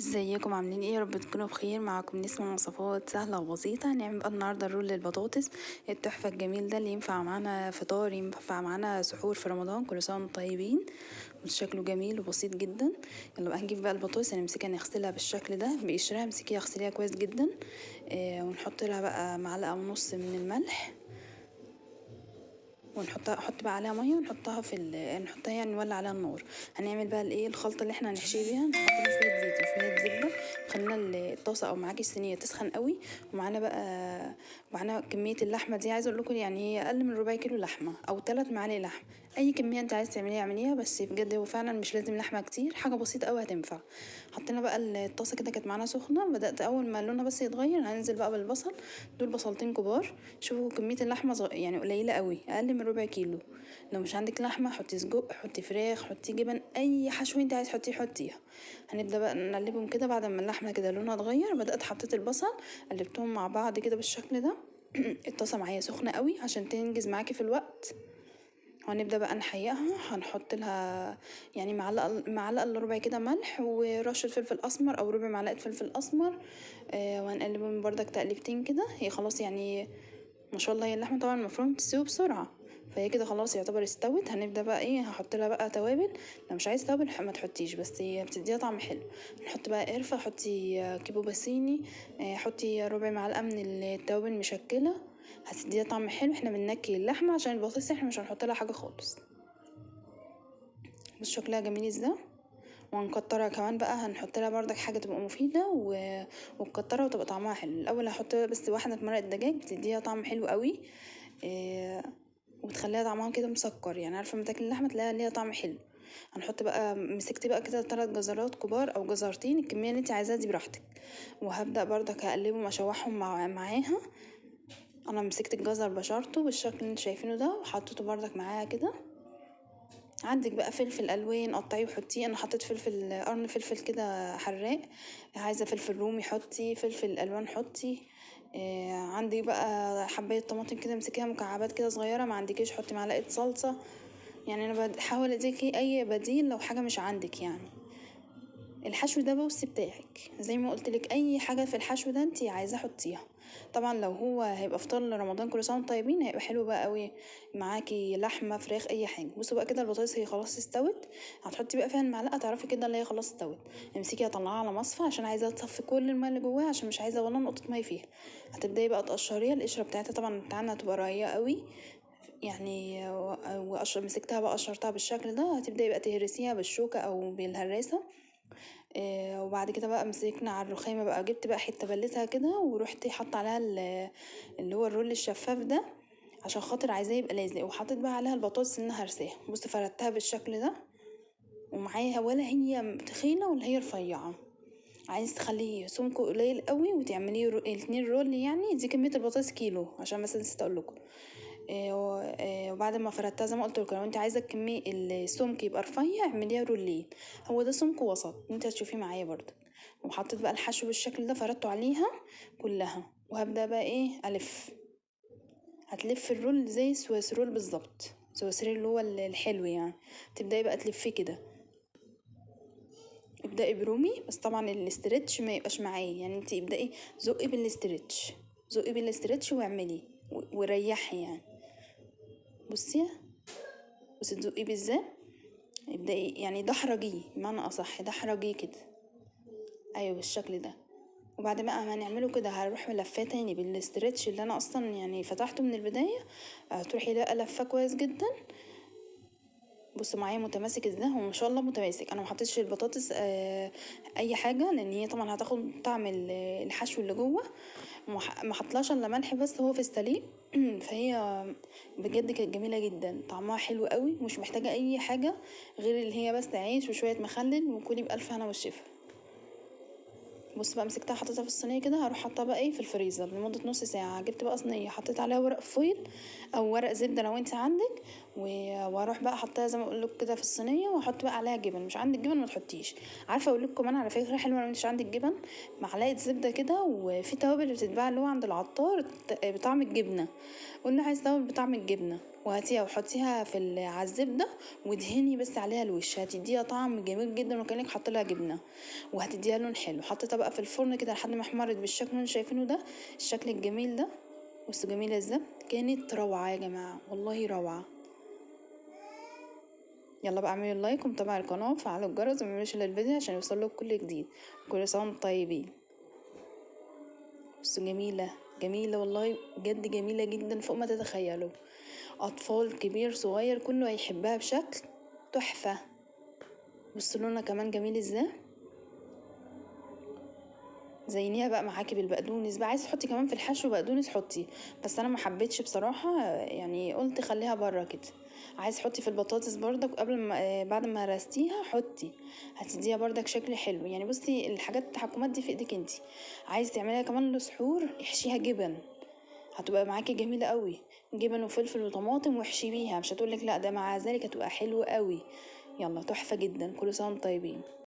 ازيكم عاملين ايه؟ يا رب تكونوا بخير. معاكم نسمة وصفات سهلة وبسيطة. هنعمل بقى النهاردة الرول البطاطس التحفة الجميل ده اللي ينفع معانا فطار، ينفع معانا سحور في رمضان. كل سنة وانتم طيبين. شكله جميل وبسيط جدا. يلا بقى نجيب بقى البطاطس، هنمسكها نغسلها بالشكل ده بقشرها. امسكيها اغسليها كويس جدا. ونحط لها بقى معلقة ونص من الملح، احط بقى عليها ميه ونحطها نحطها يعني نولع عليها النار. هنعمل بقى الايه الخلطه اللي احنا هنحشي بيها. نحط لها شويه زيت وشويه زبده، خلينا الطاسه او معاكي الصينيه تسخن قوي. ومعانا كميه اللحمه دي، عايزه اقول لكم يعني هي اقل من ربع كيلو لحمه او 3 معالق لحمه. اي كميه انت عايز تعمليها اعمليها، بس بجد هو فعلا مش لازم لحمه كتير، حاجه بسيطه قوي هتنفع. حطينا بقى الطاسه كده، كانت معانا سخنه. بدات اول ما لونها بس يتغير هننزل بقى بالبصل. دول بصلتين كبار. شوفوا كميه اللحمه يعني قليله قوي، اقل من ربع كيلو. لو مش عندك لحمه حطي سجق، حطي فراخ، حطي جبن، اي حشو انت عايز تحطيه حطيها. هنبدا بقى نقلبهم كده. بعد ما اللحمه كده لونها اتغير بدات حطيت البصل، قلبتهم مع بعض كده بالشكل ده. الطاسه معايا سخنه قوي عشان تنجز معاكي في الوقت. وهنبدا بقى نحيقها. هنحط لها يعني معلقه الا ربع كده ملح، ورشه فلفل اسمر او ربع معلقه فلفل اسمر. وهنقلبهم بردك تقليبتين كده. هي خلاص يعني ما شاء الله، هي اللحمه طبعا المفروض تستوي بسرعه، فهي كده خلاص يعتبر استوت. هنبدا بقى ايه، هحط لها بقى توابل. لو مش عايز توابل ما تحطيش، بس هي بتديها طعم حلو. نحط بقى قرفه، حطي كيبو باسيني، حطي ربع معلقه من التوابل المشكله، هتديها طعم حلو. احنا بننكي اللحمه عشان البطاطس احنا مش هنحط لها حاجه خالص. بس شكلها جميل ازاي. وهنكترها كمان بقى، هنحط لها بردك حاجه تبقى مفيده ونكترها وتبقى طعمها حلو. الاول هحط بس واحده مرقه دجاج، بتديها طعم حلو قوي. وتخليها طعمها كده مسكر، يعني عارفه لما تاكل اللحمه تلاقيها ليها طعم حلو. هنحط بقى، مسكت بقى كده 3 جزرات كبار او جزرتين، الكميه اللي انت عايزاها دي براحتك. وهبدا بردك هقلبهم اشوحهم معاها. انا مسكت الجزر بشرته بالشكل اللي انتوا شايفينه ده وحطيته بردك معاها كده. عندك بقى فلفل الوان قطعيه وحطيه. انا حطيت قرن فلفل كده حراق. عايزه فلفل رومي حطي، فلفل الوان حطي. عندك بقى حبايه طماطم كده امسكيها مكعبات كده صغيره، ما عندكيش حطي معلقه صلصه. يعني انا بحاول اديكي اي بديل لو حاجه مش عندك يعني. الحشو ده بص بتاعك، زي ما قلت لك اي حاجه في الحشو ده انت عايزه حطيها. طبعا لو هو هيبقى فطار لرمضان كل سنه وانتم طيبين هيبقى حلو بقى قوي. معاكي لحمه فراخ اي حاجه. بصوا بقى كده البطاطس هي خلاص استوت. هتحطي بقى فيها المعلقه تعرفي كده اللي هي خلاص استوت. امسكيها طلعها على مصفى عشان عايزه تصفي كل الماء اللي جواها، عشان مش عايزه ولا نقطه ميه فيها. هتبداي بقى تقشريها. القشره بتاعتها طبعا بتاعنا هتبقى رقيقه قوي يعني. مسكتها بقى قشرتها بالشكل ده. هتبداي بقى تهرسيها بالشوكه او بالهراسه. وبعد كده بقى مسكنا على الرخامة بقى، جبت بقى حتة بلتها كده ورحت حط عليها اللي هو الرول الشفاف ده، عشان خاطر عايزاه يبقى لازق. وحطيت بقى عليها البطاطس اللي انا هرساها. بص فردتها بالشكل ده، ومعاها ولا هي تخينة ولا هي رفيعة. عايز تخليه سمكه قليل قوي وتعمليه 2 رول. يعني دي كمية البطاطس كيلو، عشان بس نسيت اقول لكم. وبعد ما فردتها زي ما قلت لكم، لو انت عايزه الكميه السمك يبقى رفيع اعمليها رولين. هو ده سمك وسط انت هتشوفيه معايا برضه. وحطيت بقى الحشو بالشكل ده، فردته عليها كلها. وهبدا بقى ايه الف. هتلف الرول زي السويسرول بالظبط، السويسرول اللي هو الحلو يعني. تبداي بقى تلفيه كده. ابدأي برومي، بس طبعا الاسترتش ما يبقاش معايا يعني. انت ابدأي زقي بالاسترتش، زقي بالاسترتش واعملي وريحي يعني. بصي، بس تزقيه بالذات. ابدأي يعني دحرجيه، بمعنى اصح دحرجيه كده. ايوه بالشكل ده. وبعد بقى ما هنعمله كده هروح ملفاه تاني بالاسترتش اللي انا اصلا يعني فتحته من البدايه. هتروحي بقى لفاه كويس جدا. بصوا معايا متماسك ازاي، هو ما شاء الله متماسك. انا ما حطيتش البطاطس اي حاجه، لان هي طبعا هتاخد طعم الحشو اللي جوه. ما حطلاش الا ملح بس هو في السليق. فهي بجد كانت جميله جدا، طعمها حلو قوي، مش محتاجه اي حاجه غير اللي هي بس عيش وشويه مخلل، وكلي بالف هنا والشفا. بص بقى مسكتها حطيتها في الصينيه كده. هروح حاطها بقى ايه في الفريزر لمده نص ساعه. جبت بقى صينيه حطيت عليها ورق فويل او ورق زبده لو انت عندك. واروح بقى حطها زي ما اقول لك كده في الصينيه، واحط بقى عليها جبن. مش عندك جبن ما تحطيش. عارفه اقول لكم كمان على فكره حلوه لو انت مش عندك جبن، معلقه زبده كده. وفي توابل بتتباع اللي هو عند العطار بطعم الجبنه. قلنا عايز توابل بطعم الجبنه، وهاتيها وحطيها على الزبدة وادهني بس عليها الوش، هتديها طعم جميل جدا وكأنك حاطه لها جبنة، وهتديها لون حلو. حطيتها بقى في الفرن كده لحد ما احمرت بالشكل اللي انتوا شايفينه ده، الشكل الجميل ده. بصوا جميلة ازاي، كانت روعة يا جماعة، والله روعة. يلا بقى اعملوا لايك ومتابعة القناة وفعلوا الجرس ومتعملوش الا الفيديو عشان يوصلكوا كل جديد. كل سنة وانتم طيبين. بصوا جميلة جميلة والله بجد، جميلة جدا فوق ما تتخيلوا. أطفال كبير صغير كله هيحبها بشكل تحفة. بصوا لونها كمان جميل ازاي. زينيها بقى معاكي بالبقدونس بقى، عايز تحطي كمان في الحشو بقدونس حطي، بس انا ما حبيتش بصراحه، يعني قلت خليها بره كده. عايز تحطي في البطاطس برضك قبل ما بعد ما رستيها حطي، هتديها برضك شكل حلو. يعني بصي الحاجات التحكمات دي في ايدك انتي. عايز تعمليها كمان لسحور احشيها جبن، هتبقى معاكي جميله قوي. جبن وفلفل وطماطم واحشي بيها، مش هتقولك لا، ده مع ذلك هتبقى حلوه قوي. يلا تحفه جدا، كل سنه وانتم طيبين.